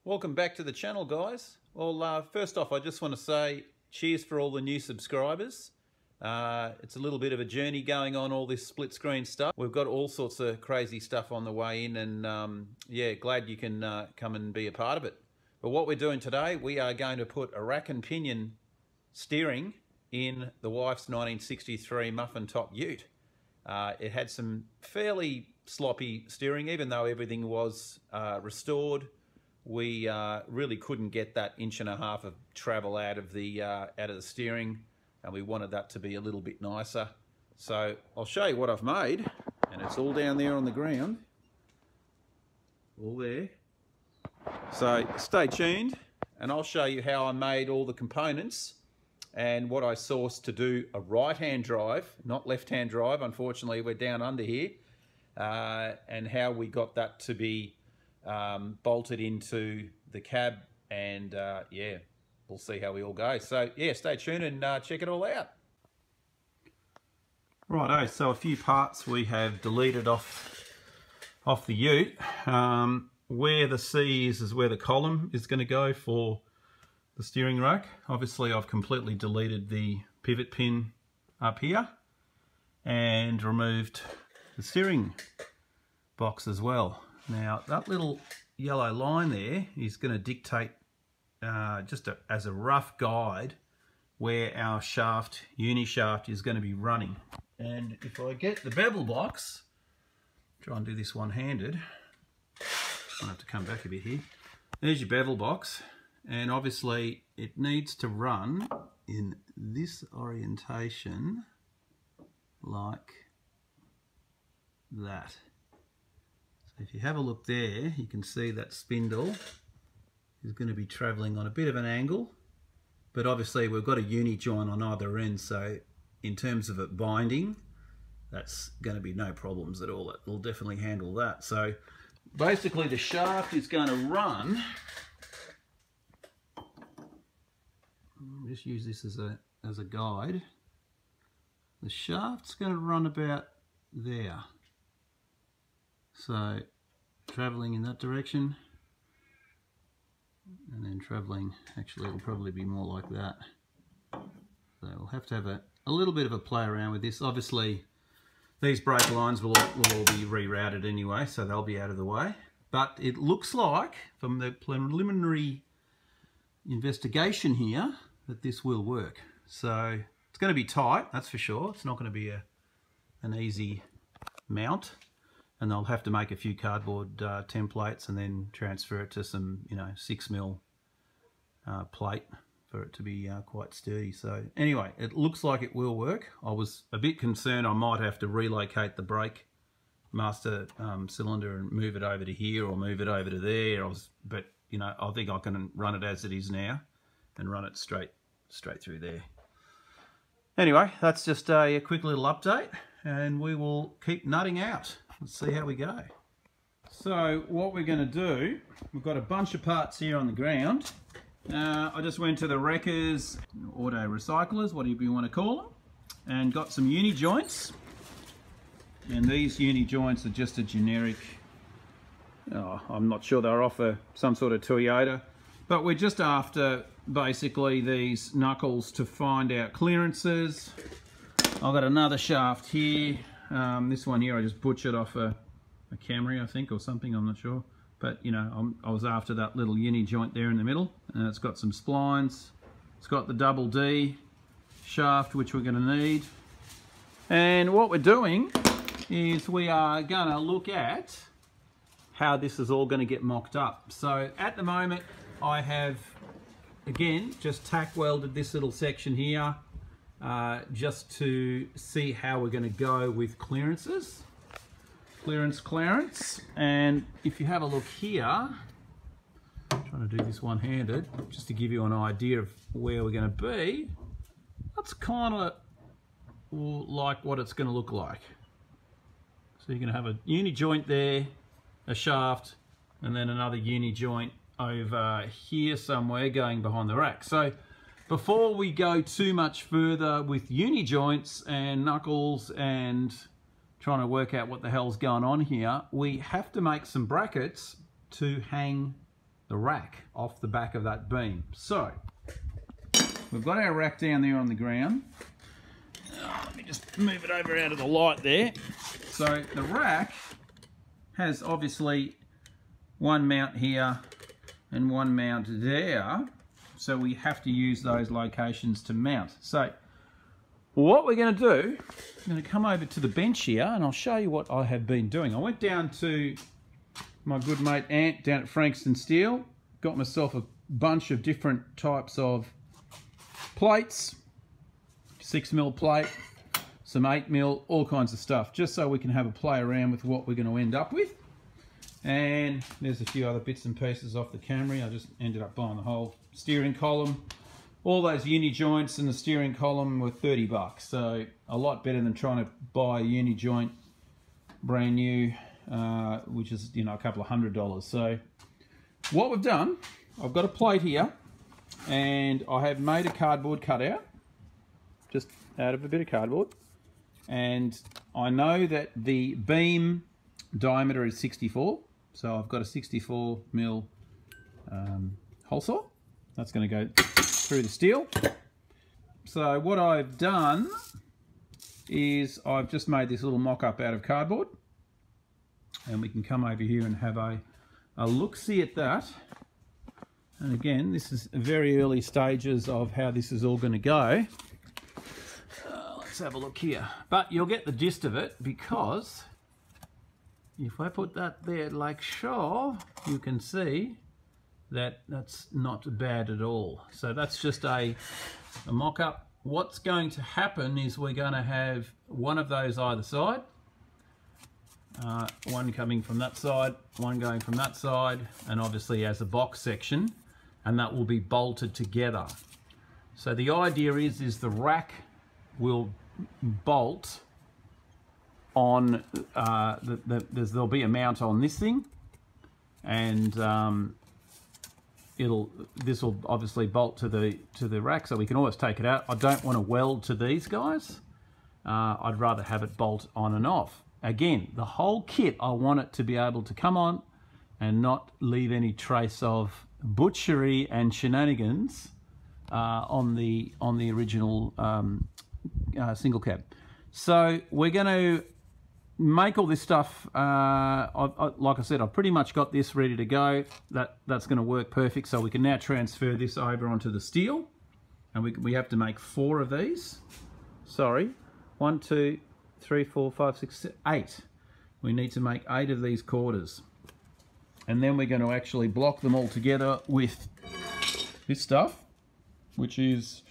Welcome back to the channel, guys. Well, first off, I just want to say cheers for all the new subscribers. It's a little bit of a journey going on, all this split screen stuff. We've got all sorts of crazy stuff on the way in, and yeah, glad you can come and be a part of it. But what we're doing today, we are going to put a rack and pinion steering in the wife's 1963 muffin top ute. It had some fairly sloppy steering, even though everything was restored. We really couldn't get that 1.5 inches of travel out of the steering, and we wanted that to be a little bit nicer. So I'll show you what I've made, and it's all down there on the ground, all there. So stay tuned, and I'll show you how I made all the components and what I sourced to do a right-hand drive, not left-hand drive. Unfortunately, we're down under here, and how we got that to be bolted into the cab, and yeah, we'll see how we all go. So yeah, stay tuned and check it all out. Righto, so a few parts we have deleted off the ute. Where the C is where the column is going to go for the steering rack. Obviously I've completely deleted the pivot pin up here and removed the steering box as well. Now that little yellow line there is going to dictate as a rough guide where our shaft, uni shaft, is going to be running. And if I get the bevel box, try and do this one-handed, I'll have to come back a bit here. There's your bevel box, and obviously it needs to run in this orientation like that. If you have a look there, you can see that spindle is going to be travelling on a bit of an angle, but obviously we've got a uni joint on either end, so in terms of it binding, that's going to be no problems at all. It will definitely handle that. So basically the shaft is going to run, I'll just use this as a guide. The shaft's going to run about there. So travelling in that direction, and then travelling, actually it'll probably be more like that. So we'll have to have a little bit of a play around with this. Obviously these brake lines will all be rerouted anyway, so they'll be out of the way. But it looks like, from the preliminary investigation here, that this will work. So it's going to be tight, that's for sure. It's not going to be an easy mount. And they'll have to make a few cardboard templates and then transfer it to some, 6mm plate for it to be quite sturdy. So anyway, it looks like it will work. I was a bit concerned I might have to relocate the brake master cylinder and move it over to here or move it over to there. But I think I can run it as it is now and run it straight through there. Anyway, that's just a quick little update, and we will keep nutting out. Let's see how we go. So what we're going to do, we've got a bunch of parts here on the ground. I just went to the wreckers, auto recyclers, whatever you want to call them, and got some uni joints. And these uni joints are just a generic, I'm not sure they're off some sort of Toyota, but we're just after basically these knuckles to find out clearances. I've got another shaft here. This one here I just butchered off a Camry, I think, or something, I'm not sure. But, I was after that little uni joint there in the middle. And it's got some splines. It's got the double D shaft, which we're going to need. And what we're doing is we are going to look at how this is all going to get mocked up. So at the moment, I have, again, just tack welded this little section here. Just to see how we're going to go with clearances, clearance. And if you have a look here, I'm trying to do this one-handed, just to give you an idea of where we're going to be. That's kind of like what it's going to look like. So you're going to have a uni joint there, a shaft, and then another uni joint over here somewhere going behind the rack. So before we go too much further with uni joints and knuckles and trying to work out what the hell's going on here, we have to make some brackets to hang rack off the back of that beam. So we've got our rack down there on the ground. Let me just move it over out of the light there. So the rack has obviously one mount here and one mount there. So we have to use those locations to mount. So what we're going to do, I'm going to come over to the bench here and I'll show you what I have been doing. I went down to my good mate Ant down at Frankston Steel, got myself a bunch of different types of plates, 6mm plate, some 8mm, all kinds of stuff, just so we can have a play around with what we're going to end up with. And there's a few other bits and pieces off the Camry. I just ended up buying the whole steering column. All those uni joints and the steering column were $30, so a lot better than trying to buy a uni joint brand new, which is, you know, a couple of $100. So what we've done, I've got a plate here and I have made a cardboard cutout just out of a bit of cardboard, and I know that the beam diameter is 64, so I've got a 64mm hole saw. That's going to go through the steel. So what I've done is I've just made this little mock-up out of cardboard, and we can come over here and have a look-see at that. And again, this is very early stages of how this is all going to go. Let's have a look here. But you'll get the gist of it, because if I put that there like so, you can see that that's not bad at all. So that's just a mock-up. What's going to happen is we're going to have one of those either side, one coming from that side, one going from that side, and obviously as a box section, and that will be bolted together. So the idea is the rack will bolt on, there'll be a mount on this thing, and this will obviously bolt to the rack, so we can always take it out. I don't want to weld to these guys. I'd rather have it bolt on and off. Again, the whole kit, I want it to be able to come on and not leave any trace of butchery and shenanigans on the original single cab. So we're going to make all this stuff. Like I said, I've pretty much got this ready to go. That's going to work perfect. So we can now transfer this over onto the steel, and we have to make 4 of these. Sorry, 1, 2, 3, 4, 5, 6, 8. We need to make 8 of these quarters, and then we're going to actually block them all together with this stuff, which is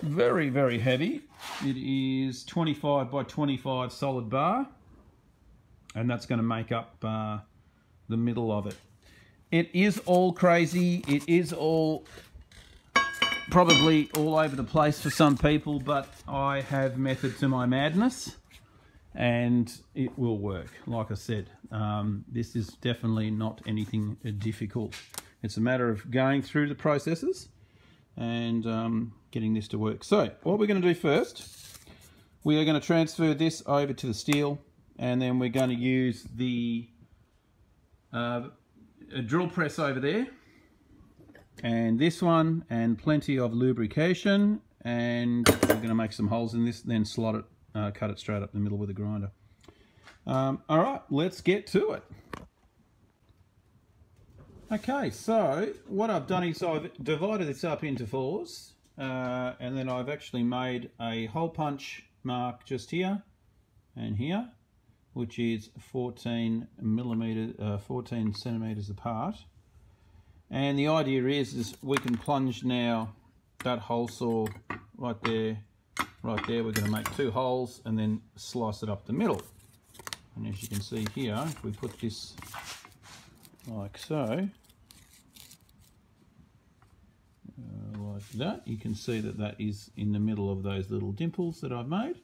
very, very heavy. It is 25 by 25 solid bar, and that's going to make up the middle of it. It is all crazy. It is all probably all over the place for some people, but I have method to my madness, and it will work. Like I said, this is definitely not anything difficult. It's a matter of going through the processes and getting this to work. So what we're going to do first, we are going to transfer this over to the steel, and then we're going to use the drill press over there, and this one, and plenty of lubrication, and we're going to make some holes in this, then slot it, cut it straight up the middle with a grinder. All right, let's get to it. Okay, so what I've done is I've divided this up into 4s, and then I've actually made a hole punch mark just here and here, which is 14 centimeters apart. And the idea is we can plunge now that hole saw right there. We're going to make 2 holes and then slice it up the middle. And as you can see here, if we put this like so, like that, you can see that that is in the middle of those little dimples that I've made.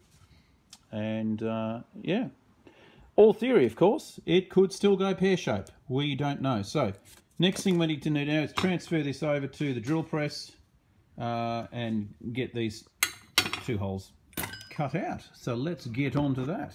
And yeah, all theory, of course, it could still go pear shape. We don't know. So next thing we need to do now is transfer this over to the drill press and get these 2 holes cut out. So let's get on to that.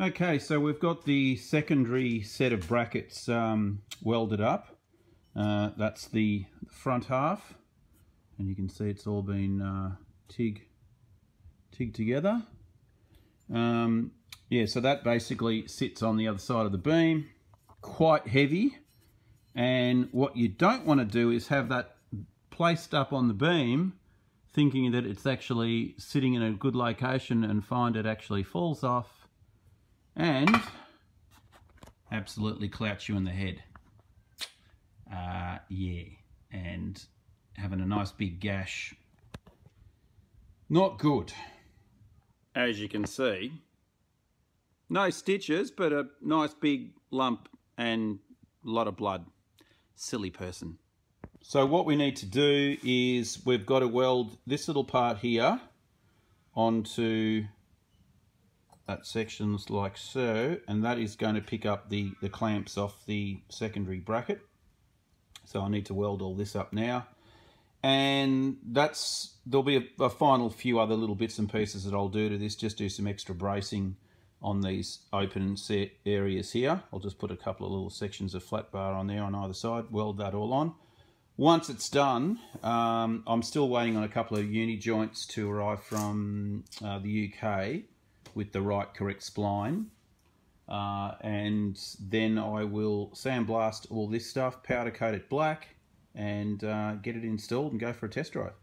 Okay, so we've got the secondary set of brackets welded up. That's the front half, and you can see it's all been TIG together. Yeah, so that basically sits on the other side of the beam, quite heavy, and what you don't want to do is have that placed up on the beam thinking that it's actually sitting in a good location and find it actually falls off and absolutely clouts you in the head. Yeah, and having a nice big gash. Not good. As you can see, no stitches, but a nice big lump and a lot of blood. Silly person. So what we need to do is we've got to weld this little part here onto that sections like so, and that is going to pick up the clamps off the secondary bracket. So I need to weld all this up now, and there'll be a final few other little bits and pieces that I'll do to this, just do some extra bracing on these open set areas here. I'll just put a couple of little sections of flat bar on there on either side, weld that all on. Once it's done, I'm still waiting on a couple of uni joints to arrive from the UK with the right correct spline. And then I will sandblast all this stuff, powder coat it black, and get it installed and go for a test drive.